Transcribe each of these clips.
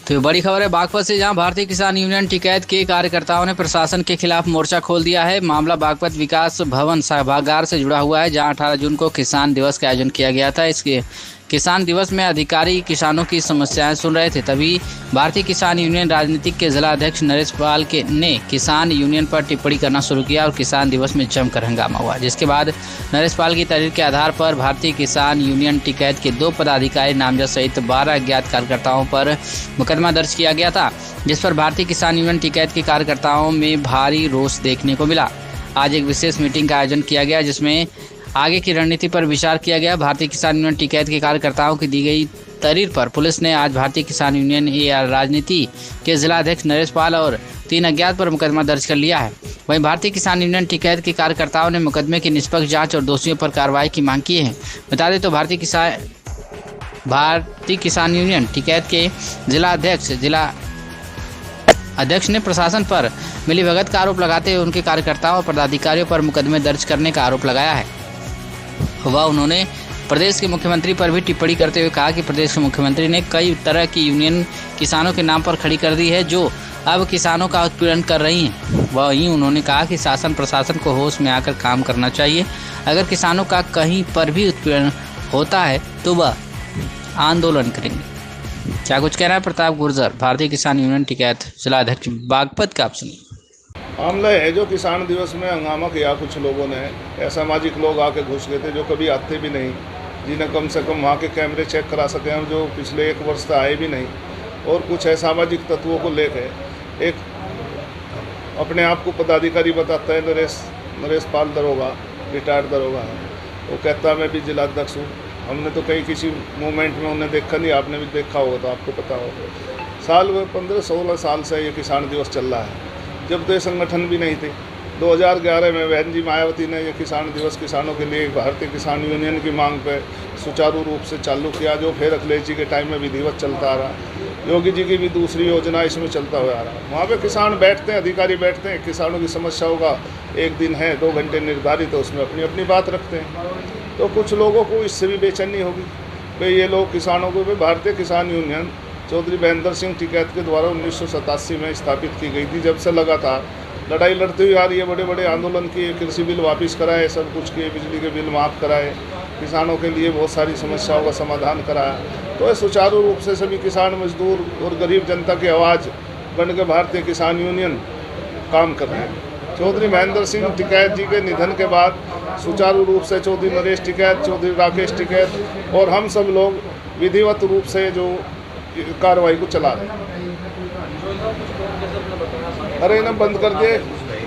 तो बड़ी खबर है बागपत से, जहां भारतीय किसान यूनियन टिकैत के कार्यकर्ताओं ने प्रशासन के खिलाफ मोर्चा खोल दिया है। मामला बागपत विकास भवन सभागार से जुड़ा हुआ है, जहां 18 जून को किसान दिवस का आयोजन किया गया था। इसके किसान दिवस में अधिकारी किसानों की समस्याएं सुन रहे थे, तभी भारतीय किसान यूनियन राजनीतिक के जिला अध्यक्ष नरेश पाल ने किसान यूनियन पर टिप्पणी करना शुरू किया और किसान दिवस में जमकर हंगामा हुआ, जिसके बाद नरेश पाल की तहरीर के आधार पर भारतीय किसान यूनियन टिकैत के 2 पदाधिकारी नामजद सहित 12 अज्ञात कार्यकर्ताओं पर मुकदमा दर्ज किया गया था, जिस पर भारतीय किसान यूनियन टिकैत के कार्यकर्ताओं में भारी रोष देखने को मिला। आज एक विशेष मीटिंग का आयोजन किया गया, जिसमें आगे की रणनीति पर विचार किया गया। भारतीय किसान यूनियन टिकैत के कार्यकर्ताओं की दी गई तहरीर पर पुलिस ने आज भारतीय किसान यूनियन राजनीति के जिला अध्यक्ष नरेश पाल और 3 अज्ञात पर मुकदमा दर्ज कर लिया है। वहीं भारतीय किसान यूनियन टिकैत के कार्यकर्ताओं ने मुकदमे की निष्पक्ष जांच और दोषियों पर कार्रवाई की मांग की है। बता दें तो भारतीय किसान यूनियन टिकैत के जिला अध्यक्ष ने प्रशासन पर मिलीभगत का आरोप लगाते हुए उनके कार्यकर्ताओं और पदाधिकारियों पर मुकदमे दर्ज करने का आरोप लगाया है। उन्होंने प्रदेश के मुख्यमंत्री पर भी टिप्पणी करते हुए कहा कि प्रदेश के मुख्यमंत्री ने कई तरह की यूनियन किसानों के नाम पर खड़ी कर दी है, जो अब किसानों का उत्पीड़न कर रही हैं। वहीं उन्होंने कहा कि शासन प्रशासन को होश में आकर काम करना चाहिए। अगर किसानों का कहीं पर भी उत्पीड़न होता है तो वह आंदोलन करेंगे। क्या कुछ कह रहा है प्रताप गुर्जर, भारतीय किसान यूनियन टिकैत जिला अध्यक्ष बागपत का, आप सुनिए। मामला है जो किसान दिवस में हंगामा किया कुछ लोगों ने, असामाजिक लोग आके घुस गए थे जो कभी आते भी नहीं, जिन्हें कम से कम वहाँ के कैमरे चेक करा सके हम, जो पिछले 1 वर्ष से आए भी नहीं। और कुछ असामाजिक तत्वों को लेकर एक अपने आप को पदाधिकारी बताता है, नरेश पाल दरोगा, रिटायर्ड दरोगा है। वो कहता है मैं भी जिला अध्यक्ष हूँ। हमने तो कहीं किसी मूवमेंट में उन्हें देखा नहीं, आपने भी देखा होगा तो आपको पता होगा। साल में 15-16 साल से ये किसान दिवस चल रहा है, जब तो ये संगठन भी नहीं थे। 2011 में बहन जी मायावती ने ये किसान दिवस किसानों के लिए भारतीय किसान यूनियन की मांग पे सुचारू रूप से चालू किया, जो फिर अखिलेश जी के टाइम में विधिवत चलता आ रहा। योगी जी की भी दूसरी योजना इसमें चलता हुआ आ रहा है। वहाँ पे किसान बैठते हैं, अधिकारी बैठते हैं, किसानों की समस्याओं का एक दिन है 2 घंटे निर्धारित है, उसमें अपनी अपनी बात रखते हैं। तो कुछ लोगों को इससे भी बेचैनी होगी कि ये लोग किसानों को भी भारतीय किसान यूनियन चौधरी महेंद्र सिंह टिकैत के द्वारा 1987 में स्थापित की गई थी। जब से लगातार लड़ाई लड़ती हुई आ रही है, बड़े बड़े आंदोलन किए, कृषि बिल वापस कराए, सब कुछ किए, बिजली के बिल माफ़ कराए, किसानों के लिए बहुत सारी समस्याओं का समाधान कराया। तो सुचारू रूप से सभी किसान, मजदूर और गरीब जनता की आवाज़ बन के भारतीय किसान यूनियन काम कर रहे हैं। चौधरी महेंद्र सिंह टिकैत जी के निधन के बाद सुचारू रूप से चौधरी नरेश टिकैत, चौधरी राकेश टिकैत और हम सब लोग विधिवत रूप से जो कार्रवाई को चला रहे हैं। अरे इन्हें बंद कर दिए,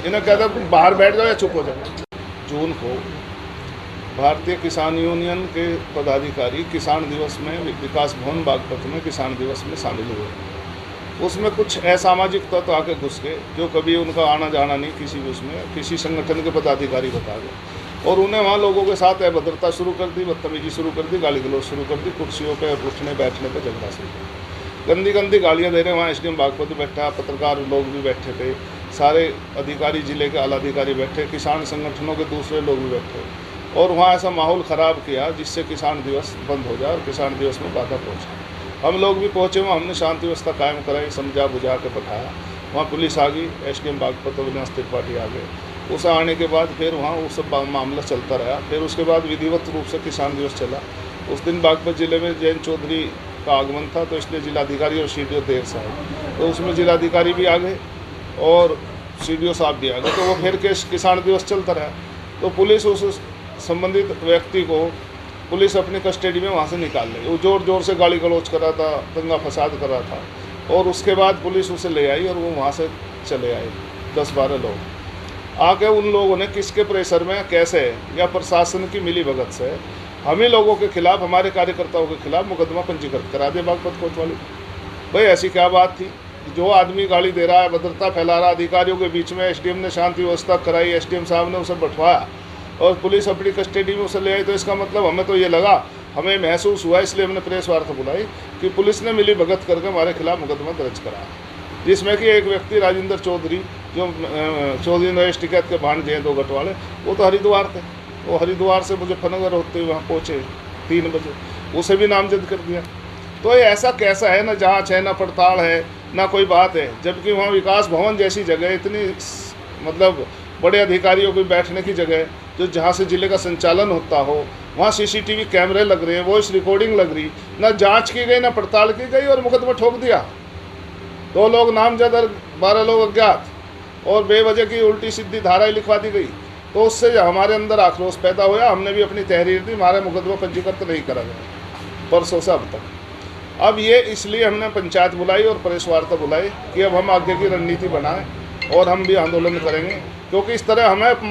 इन्हें कहता है बाहर बैठ जाओ या चुप हो जाओ। जून को भारतीय किसान यूनियन के पदाधिकारी किसान दिवस में विकास भवन बागपत में किसान दिवस में शामिल हुए। उसमें कुछ असामाजिक तत्व आके घुस गए, जो कभी उनका आना जाना नहीं किसी भी उसमें, किसी संगठन के पदाधिकारी बता गए, और उन्हें वहाँ लोगों के साथ अभद्रता शुरू कर दी, बदतमीजी शुरू कर दी, गाली गलौज शुरू कर दी, कुर्सियों पे उठने बैठने पे झगड़ा शुरू कर दी, गंदी गंदी गालियाँ दे रहे। वहाँ एसडीएम बागपत बैठा, पत्रकार लोग भी बैठे थे, सारे अधिकारी, जिले के आला अधिकारी बैठे, किसान संगठनों के दूसरे लोग भी बैठे, और वहाँ ऐसा माहौल ख़राब किया जिससे किसान दिवस बंद हो जाए और किसान दिवस में बाधा पहुँचे। हम लोग भी पहुँचे, वहाँ हमने शांति व्यवस्था कायम कराई, समझा बुझा के बैठाया। वहाँ पुलिस आ गई, एसडीएम बागपत अविनाश त्रिपाठी आ गए। उस आने के बाद फिर वहाँ वो सब मामला चलता रहा। फिर उसके बाद विधिवत रूप से किसान दिवस चला। उस दिन बागपत जिले में जयंत चौधरी का आगमन था, तो इसलिए जिलाधिकारी और सीडीओ देर से आए, तो उसमें जिलाधिकारी भी आ गए और सीडीओ साहब भी आ गए। तो वो फिर किसान दिवस चलता रहा। तो पुलिस उस संबंधित व्यक्ति को पुलिस अपनी कस्टडी में वहाँ से निकाल ली। वो ज़ोर ज़ोर से गाली गलौज कर रहा था, दंगा फसाद कर रहा था, और उसके बाद पुलिस उसे ले आई और वो वहाँ से चले आए 10-12 लोग आके। उन लोगों ने किसके प्रेशर में, कैसे, या प्रशासन की मिलीभगत से हम ही लोगों के खिलाफ, हमारे कार्यकर्ताओं के खिलाफ मुकदमा पंजीकृत करा दिया बागपत कोतवाली। भाई ऐसी क्या बात थी? जो आदमी गाली दे रहा है, भद्रता फैला रहा, अधिकारियों के बीच में एसडीएम ने शांति व्यवस्था कराई, एसडीएम साहब ने उसे बैठवाया और पुलिस अपनी कस्टडी में उसे ले आई। तो इसका मतलब हमें तो ये लगा, हमें महसूस हुआ, इसलिए हमने प्रेस वार्ता बुलाई कि पुलिस ने मिली भगत करके हमारे खिलाफ मुकदमा दर्ज करा, जिसमें कि एक व्यक्ति राजेंद्र चौधरी, जो चौधरी नरेश टिकैत के भांजे हैं 2 गट वाले, वो तो हरिद्वार थे। वो हरिद्वार से मुजफ्फरनगर होते हुए वहाँ पहुँचे 3 बजे, उसे भी नामजद कर दिया। तो ये ऐसा कैसा है, ना जांच है, ना पड़ताल है, ना कोई बात है, जबकि वहाँ विकास भवन जैसी जगह, इतनी मतलब बड़े अधिकारियों की बैठने की जगह, जो जहाँ से ज़िले का संचालन होता हो, वहाँ सीसीटीवी कैमरे लग रहे हैं, वॉइस रिकॉर्डिंग लग रही, ना जांच की गई, ना पड़ताल की गई, और मुकदमा ठोक दिया। 2 लोग नामजद और 12 लोग अज्ञात, और बेवजह की उल्टी सीधी धाराएं लिखवा दी गई। तो उससे हमारे अंदर आक्रोश पैदा हुआ। हमने भी अपनी तहरीर दी, हमारा मुकदमा पंजीकृत नहीं करा गया परसों से अब तक। अब ये इसलिए हमने पंचायत बुलाई और प्रेस वार्ता बुलाई कि अब हम आगे की रणनीति बनाएं और हम भी आंदोलन करेंगे, क्योंकि इस तरह हमें